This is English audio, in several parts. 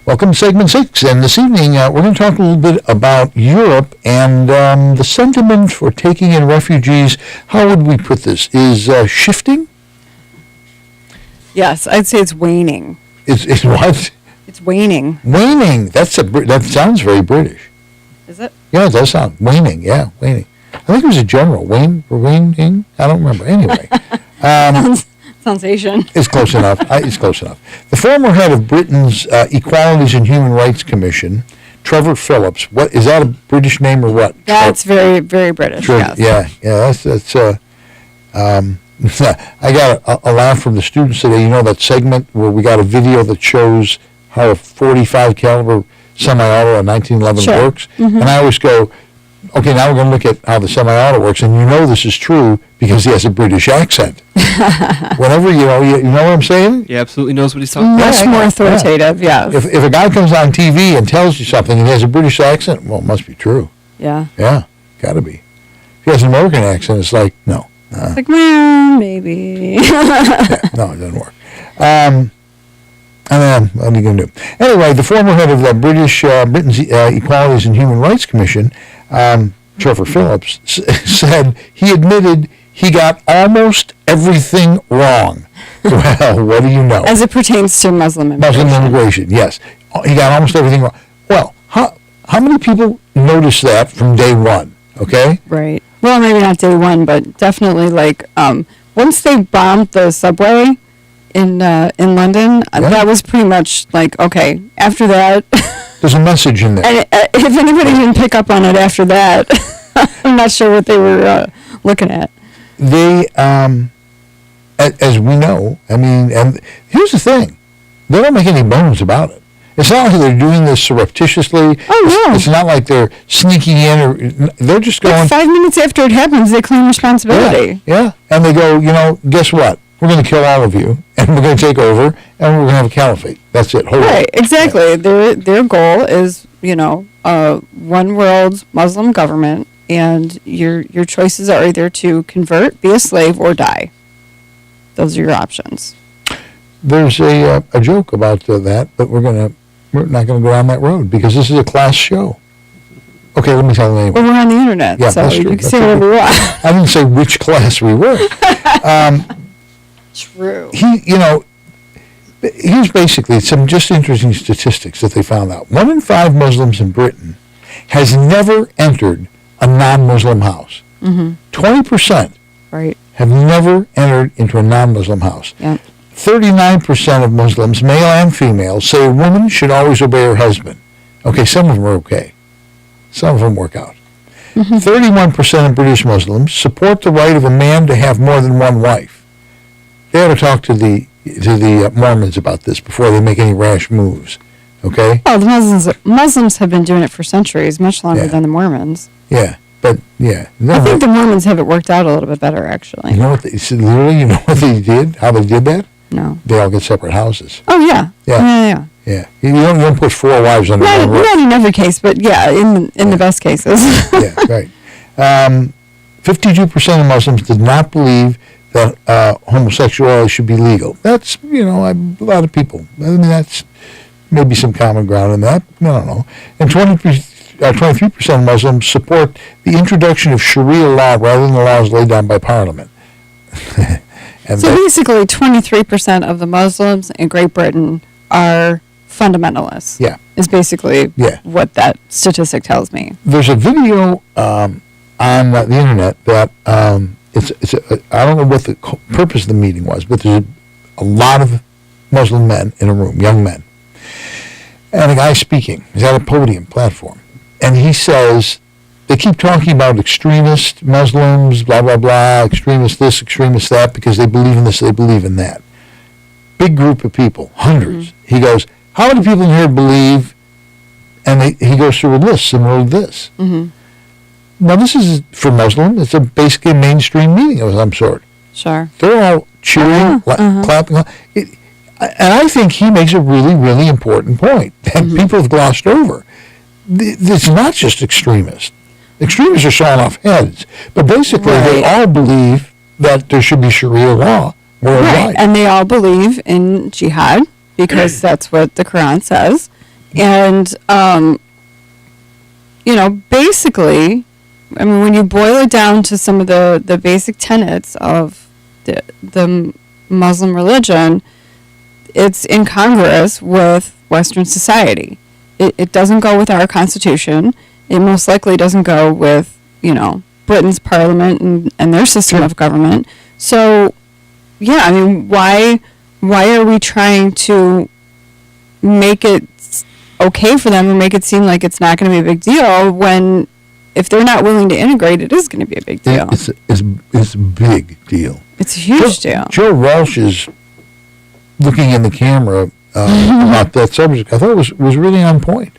Welcome to segment 6, and this evening we're going to talk a little bit about Europe and the sentiment for taking in refugees. How would we put this? Is shifting? Yes, I'd say it's waning. It's what? It's waning. Waning. That sounds very British. Is it? Yeah, it does sound waning. Yeah, waning. I think it was a general. Waning? I don't remember. Anyway. Sounds Asian. It's close enough. It's close enough. The former head of Britain's Equalities and Human Rights Commission, Trevor Phillips. What is that, a British name or what? That's very, very British. Yes. Yeah. That's. I got a laugh from the students today. You know that segment where we got a video that shows how a .45 caliber semi-auto, a 1911 works, and I always go, okay, now we're going to look at how the semi-auto works, and you know this is true because he has a British accent. Whenever you know what I'm saying? He absolutely knows what he's talking about. Much more authoritative, yeah. If a guy comes on TV and tells you something and he has a British accent, well, it must be true. Yeah. Yeah, got to be. If he has an American accent, it's like, no. It's like, well, maybe. No, it doesn't work. What are you going to do? Anyway, the former head of the Britain's Equalities and Human Rights Commission, Trevor Phillips, said he admitted he got almost everything wrong. Well, what do you know? As it pertains to Muslim immigration. Muslim immigration, yes. He got almost everything wrong. Well, how many people noticed that from day one, okay? Right. Well, maybe not day one, but definitely once they bombed the subway in London, that was pretty much like, okay, after that. There's a message in there. And if anybody didn't pick up on it after that, I'm not sure what they were looking at. They, as we know, I mean, and here's the thing. They don't make any bones about it. It's not like they're doing this surreptitiously. Oh, no. It's not like they're sneaking in, or they're just going. Like 5 minutes after it happens, they claim responsibility. Yeah. And they go, guess what? We're going to kill all of you, and we're going to take over, and we're going to have a caliphate. That's it. Right, exactly. Yeah. Their goal is, one world Muslim government, and your choices are either to convert, be a slave, or die. Those are your options. There's a joke about that, but we're not going to go down that road because this is a class show. Okay, let me tell you anyway. Well, we're on the internet, yeah, so you can say whatever you want. I didn't say which class we were. True. Here's basically some just interesting statistics that they found out. 1 in 5 Muslims in Britain has never entered a non-Muslim house. 20% have never entered into a non-Muslim house. Yep. 39% of Muslims, male and female, say a woman should always obey her husband. Okay, some of them are okay. Some of them work out. 31% of British Muslims support the right of a man to have more than one wife. They ought to talk to the Mormons about this before they make any rash moves. Okay? Well, the Muslims have been doing it for centuries, much longer than the Mormons. Yeah, but yeah. I think the Mormons have it worked out a little bit better, actually. You know what you know what they did? How they did that? No. They all get separate houses. Oh, yeah. Yeah. You don't put 4 wives under one roof. Not in every case, but in the best cases. Yeah, right. 52% of Muslims did not believe that homosexuality should be legal. That's, a lot of people. I mean, that's maybe some common ground in that. I don't know. And 23% of Muslims support the introduction of Sharia law rather than the laws laid down by Parliament. So basically, 23% of the Muslims in Great Britain are fundamentalists. Yeah. Is basically what that statistic tells me. There's a video on the internet that I don't know what the purpose of the meeting was, but there's a lot of Muslim men in a room, young men. And a guy speaking. He's at a podium platform. And he says, they keep talking about extremist Muslims, blah, blah, blah, extremist this, extremist that, because they believe in this, they believe in that. Big group of people, hundreds. He goes, how many people in here believe, and he goes through a list similar to this. Now, this is, for Muslim, it's basically a mainstream meeting of some sort. Sure. They're all cheering, clapping. And I think he makes a really, really important point that people have glossed over. It's not just extremists. Extremists are sawing off heads. But basically, they all believe that there should be Sharia law worldwide. Right, and they all believe in jihad, because that's what the Quran says. And, basically, I mean, when you boil it down to some of the basic tenets of the Muslim religion, it's incongruous with Western society. It doesn't go with our Constitution. It most likely doesn't go with, Britain's parliament and their system of government. So, yeah, I mean, why are we trying to make it okay for them and make it seem like it's not going to be a big deal when if they're not willing to integrate, it is going to be a big deal. It's a big deal. It's a huge deal. Joe Walsh is looking in the camera about that subject. I thought it was really on point.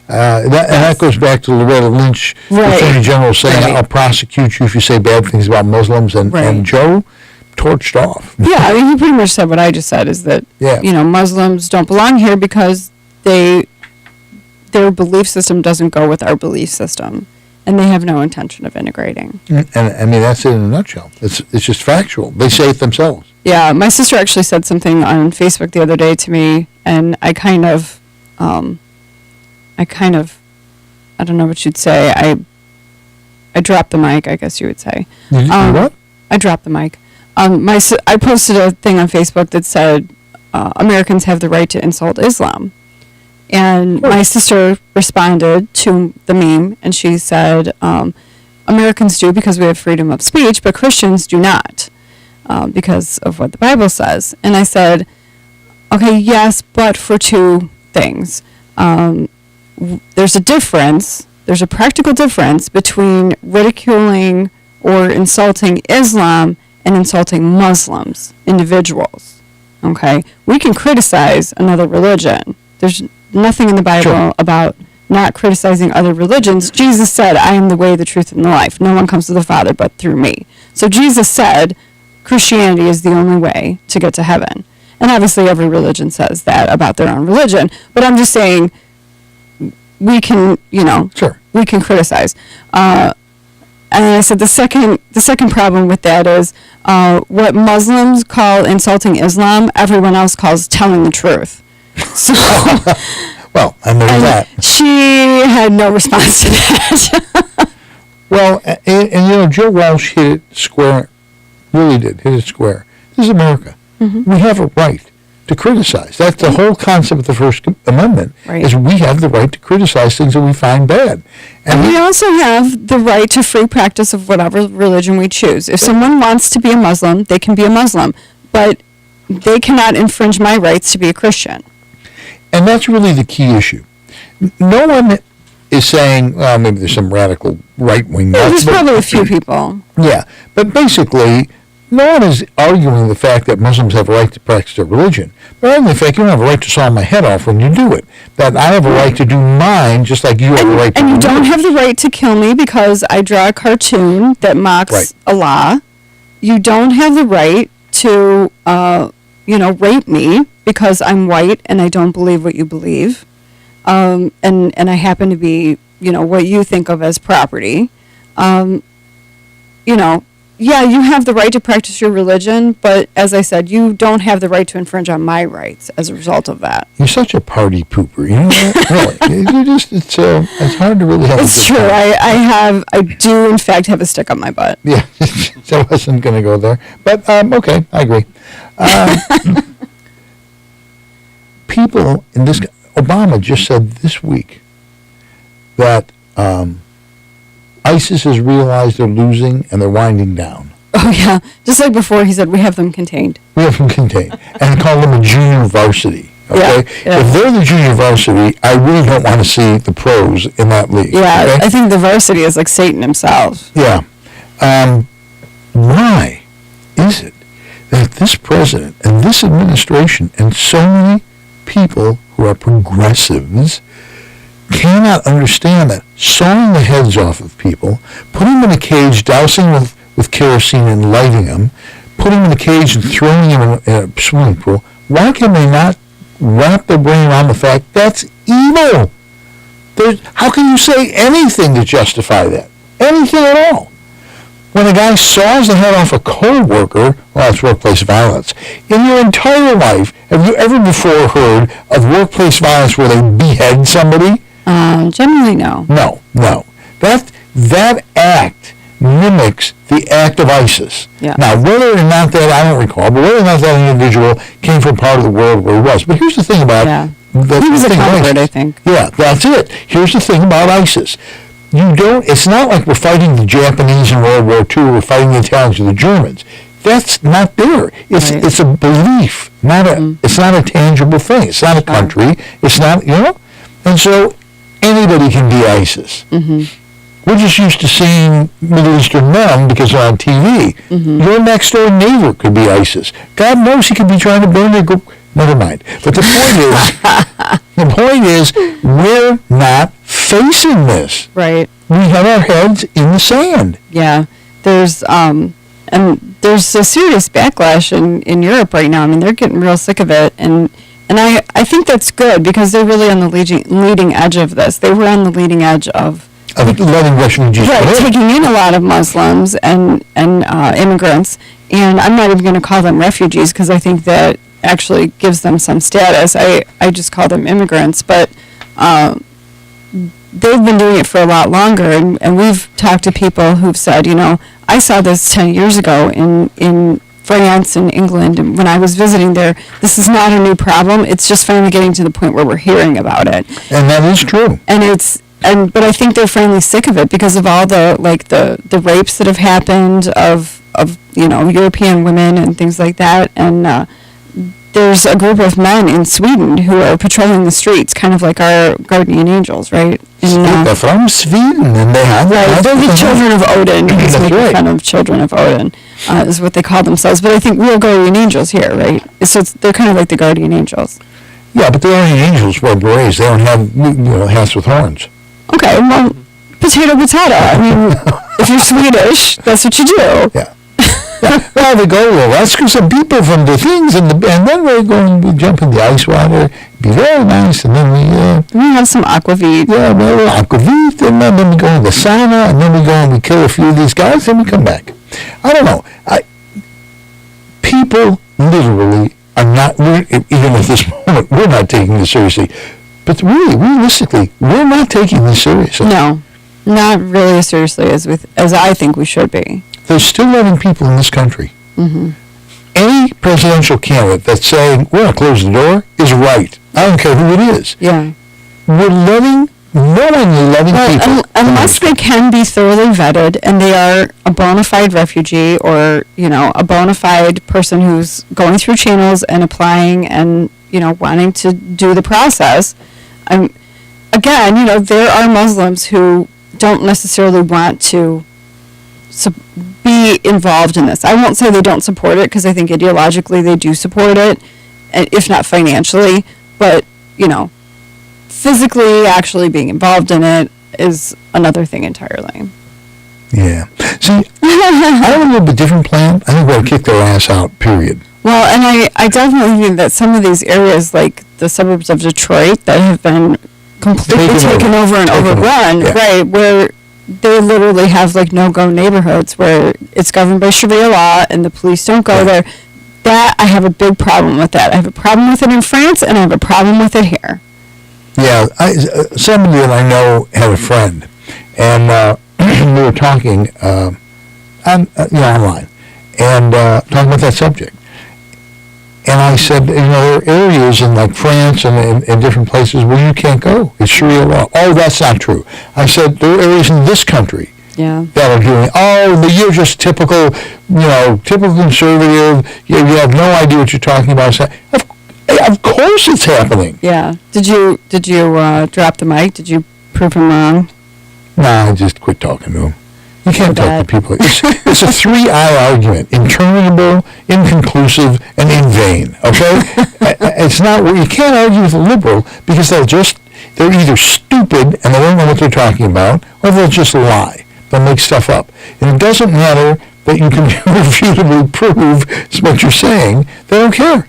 And that goes back to Loretta Lynch, the Attorney General, saying, I'll prosecute you if you say bad things about Muslims. And Joe torched off. Yeah, I mean, he pretty much said what I just said, is that, Muslims don't belong here because their belief system doesn't go with our belief system. And they have no intention of integrating. And I mean, that's it in a nutshell. It's just factual. They say it themselves. Yeah, my sister actually said something on Facebook the other day to me, and I kind of, I don't know what you'd say. I dropped the mic, I guess you would say. You what? I dropped the mic. I posted a thing on Facebook that said Americans have the right to insult Islam. And my sister responded to the meme, and she said, Americans do because we have freedom of speech, but Christians do not because of what the Bible says. And I said, okay, yes, but for two things. There's a difference, there's a practical difference between ridiculing or insulting Islam and insulting Muslims, individuals. Okay? We can criticize another religion. There's nothing in the Bible about not criticizing other religions. Jesus said, I am the way, the truth, and the life. No one comes to the Father but through me. So Jesus said Christianity is the only way to get to heaven. And obviously every religion says that about their own religion. But I'm just saying we can, we can criticize. And I said the second problem with that is what Muslims call insulting Islam, everyone else calls telling the truth. So, well, I know that. She had no response to that. Well, and Joe Walsh hit it square, really did, hit it square. This is America. Mm-hmm. We have a right to criticize. That's the whole concept of the First Amendment, is we have the right to criticize things that we find bad. And we also have the right to free practice of whatever religion we choose. If someone wants to be a Muslim, they can be a Muslim. But they cannot infringe my rights to be a Christian. And that's really the key issue. No one is saying, well, maybe there's some radical right-wing... Yeah, there's probably a few people. Yeah, but basically, no one is arguing the fact that Muslims have a right to practice their religion. But only the fact you don't have a right to saw my head off when you do it. That I have a right to do mine just like you have a right to do yours. And you don't have the right to kill me because I draw a cartoon that mocks Allah. You don't have the right to, rape me because I'm white and I don't believe what you believe. And I happen to be, what you think of as property. Yeah, you have the right to practice your religion, but as I said, you don't have the right to infringe on my rights as a result of that. You're such a party pooper, you know that? Really. It's hard to really have It's true. I do, in fact, have a stick up my butt. Yeah, so I wasn't going to go there. But, okay, I agree. People in this... Obama just said this week that ISIS has realized they're losing and they're winding down. Oh, yeah. Just like before, he said, we have them contained. We have them contained. And call them a junior varsity. Okay? Yeah. If they're the junior varsity, I really don't want to see the pros in that league. Yeah, okay? I think the varsity is like Satan himself. Yeah. Why is it that this president and this administration and so many people who are progressives cannot understand that sawing the heads off of people, putting them in a cage, dousing with kerosene and lighting them, putting them in a cage and throwing them in a swimming pool, why can they not wrap their brain around the fact that's evil? How can you say anything to justify that? Anything at all? When a guy saws the head off a co-worker, well, that's workplace violence. In your entire life, have you ever before heard of workplace violence where they behead somebody? Generally, no. No. That act mimics the act of ISIS. Yeah. Now, whether or not that, I don't recall, but whether or not that individual came from part of the world where he was. But here's the thing about... Yeah. He was a convert, I think. Yeah, that's it. Here's the thing about ISIS. It's not like we're fighting the Japanese in World War II, we're fighting the Italians or the Germans. That's not there. It's a belief, it's not a tangible thing. It's not a country. It's not, And so anybody can be ISIS. We're just used to seeing Middle Eastern men because they're on TV. Your next door neighbor could be ISIS. God knows he could be trying to burn their group. Never mind. But the point is, we're not facing this. Right. We have our heads in the sand. Yeah. There's a serious backlash in Europe right now. I mean, they're getting real sick of it, and I think that's good because they're really on the leading edge of this. They were on the leading edge of letting refugees taking in a lot of Muslims and immigrants, and I'm not even going to call them refugees because I think that actually gives them some status. I just call them immigrants, but they've been doing it for a lot longer, and we've talked to people who've said, I saw this 10 years ago in France and England, and when I was visiting there, this is not a new problem. It's just finally getting to the point where we're hearing about it. And that is true. But I think they're finally sick of it because of all the rapes that have happened of European women and things like that, and there's a group of men in Sweden who are patrolling the streets, kind of like our guardian angels, right? They're from Sweden, and they have... Right, they're the children of Odin. That's right. Kind of children of Odin is what they call themselves. But I think we're guardian angels here, right? So they're kind of like the guardian angels. Yeah, but the guardian angels wear berets. They don't have, hats with horns. Okay, well, potato. I mean, if you're Swedish, that's what you do. Yeah. Well, they go, rescue some people from the things, and then we jump in the ice water, be very nice, and then we have some aquavit. Yeah, aquavit, and then we go in the sauna, and then we go and we kill a few of these guys, and we come back. I don't know. People literally are not, even at this moment, we're not taking this seriously. But really, realistically, we're not taking this seriously. No, not really as seriously as I think we should be. There's still 11 people in this country. Mm-hmm. Any presidential candidate that's saying, we're going to close the door, is right. I don't care who it is. Yeah. We're letting people... Unless they can be thoroughly vetted and they are a bona fide refugee or, a bona fide person who's going through channels and applying and, wanting to do the process. Again, there are Muslims who don't necessarily want to be involved in this. I won't say they don't support it because I think ideologically they do support it, if not financially, but, physically actually being involved in it is another thing entirely. Yeah. See, I have a little bit different plan. I think we're going to kick their ass out, period. Well, and I definitely think that some of these areas, like the suburbs of Detroit, that have been completely taken over and overrun, yeah. Right, where they literally have no-go neighborhoods where it's governed by Sharia law and the police don't go there. That, I have a big problem with that. I have a problem with it in France, and I have a problem with it here. Yeah, somebody that I know had a friend, and we were talking online, and talking about that subject. And I said, there are areas in France and in different places where you can't go. It's Sharia law. Oh, that's not true. I said, there are areas in this country that are doing, but you're just typical conservative. You have no idea what you're talking about. So, of course it's happening. Yeah. Did you drop the mic? Did you prove him wrong? No, I just quit talking to him. You can't talk to people. It's a 3-I argument: interminable, inconclusive, and in vain. Okay, it's not. You can't argue with a liberal because they're either stupid and they don't know what they're talking about, or they'll just lie. They'll make stuff up, and it doesn't matter that you can refutably prove what you're saying. They don't care.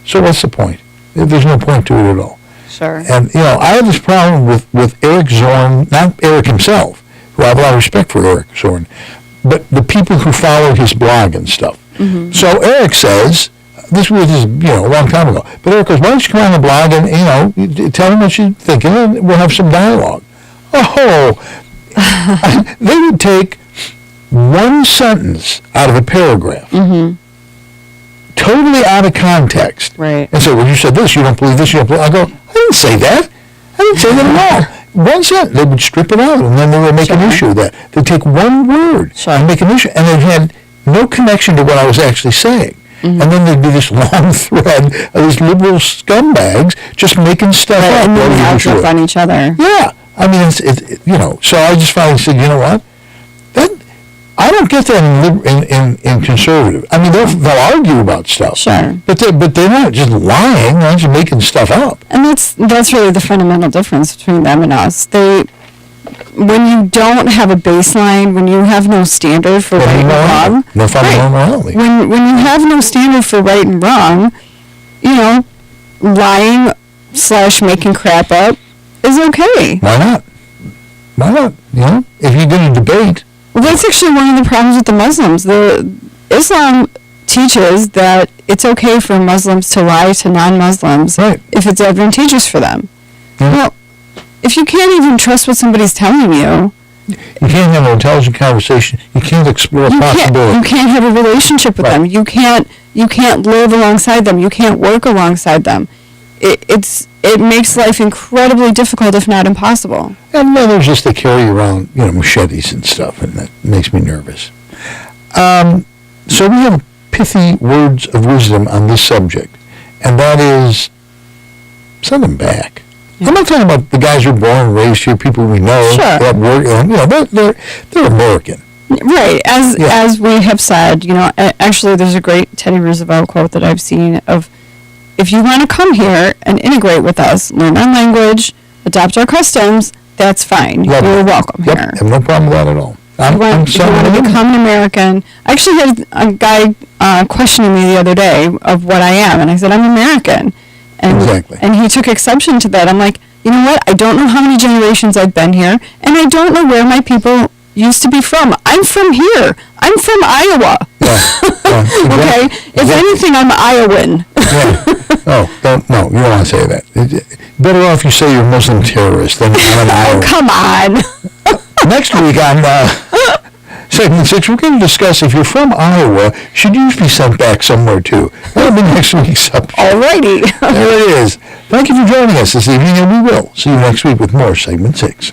So what's the point? There's no point to it at all. Sure. And I have this problem with Eric Zorn, not Eric himself. Who I have a lot of respect for Eric Zorn, but the people who followed his blog and stuff. Mm-hmm. So Eric says, this was a long time ago, but Eric goes, why don't you come on the blog and, tell them what you're thinking and we'll have some dialogue. Oh, they would take one sentence out of a paragraph, totally out of context, Right. and say, well, you said this, you don't believe this, you don't believe. I go, I didn't say that. I didn't say that at all. One sentence, they would strip it out, and then they would make an issue of that. They'd take one word and make an issue, and it had no connection to what I was actually saying. And then there'd be this long thread of these liberal scumbags just making stuff up. And then they up on each other. Yeah. I mean, so I just finally said, you know what? I don't get that in conservative. I mean, they'll argue about stuff. Sure. But they're not just lying. They're not just making stuff up. And that's really the fundamental difference between them and us. When you don't have a baseline, when you have no standard for right and wrong, no fundamental morality. When you have no standard for right and wrong, lying / making crap up is okay. Why not? If you're going to debate. Well, that's actually one of the problems with the Muslims. Islam teaches that it's okay for Muslims to lie to non-Muslims if it's advantageous for them. Yeah. Well, if you can't even trust what somebody's telling you, you can't have an intelligent conversation. You can't explore possibilities. You can't have a relationship with them. You can't live alongside them. You can't work alongside them. It makes life incredibly difficult, if not impossible. And then there's just they carry around, machetes and stuff, and that makes me nervous. So we have pithy words of wisdom on this subject, and that is send them back. Yeah. I'm not talking about the guys who are born and raised here, people we know that work, they're American. Right, as we have said, actually there's a great Teddy Roosevelt quote that I've seen of, if you want to come here and integrate with us, learn our language, adopt our customs, that's fine. You're welcome here. I have no problem with that at all. If you want to become an American, I actually had a guy questioning me the other day of what I am, and I said, I'm American. Exactly. And he took exception to that. I'm like, you know what? I don't know how many generations I've been here, and I don't know where my people used to be from. I'm from here. I'm from Iowa. Okay? If anything, I'm Iowan. No, you don't want to say that. Better off you say you're a Muslim terrorist than an Iowa. Oh, come on. Next week on segment 6, we're going to discuss if you're from Iowa, should you be sent back somewhere too? That'll be next week's subject. Alrighty. There it is. Thank you for joining us this evening, and we will see you next week with more segment 6.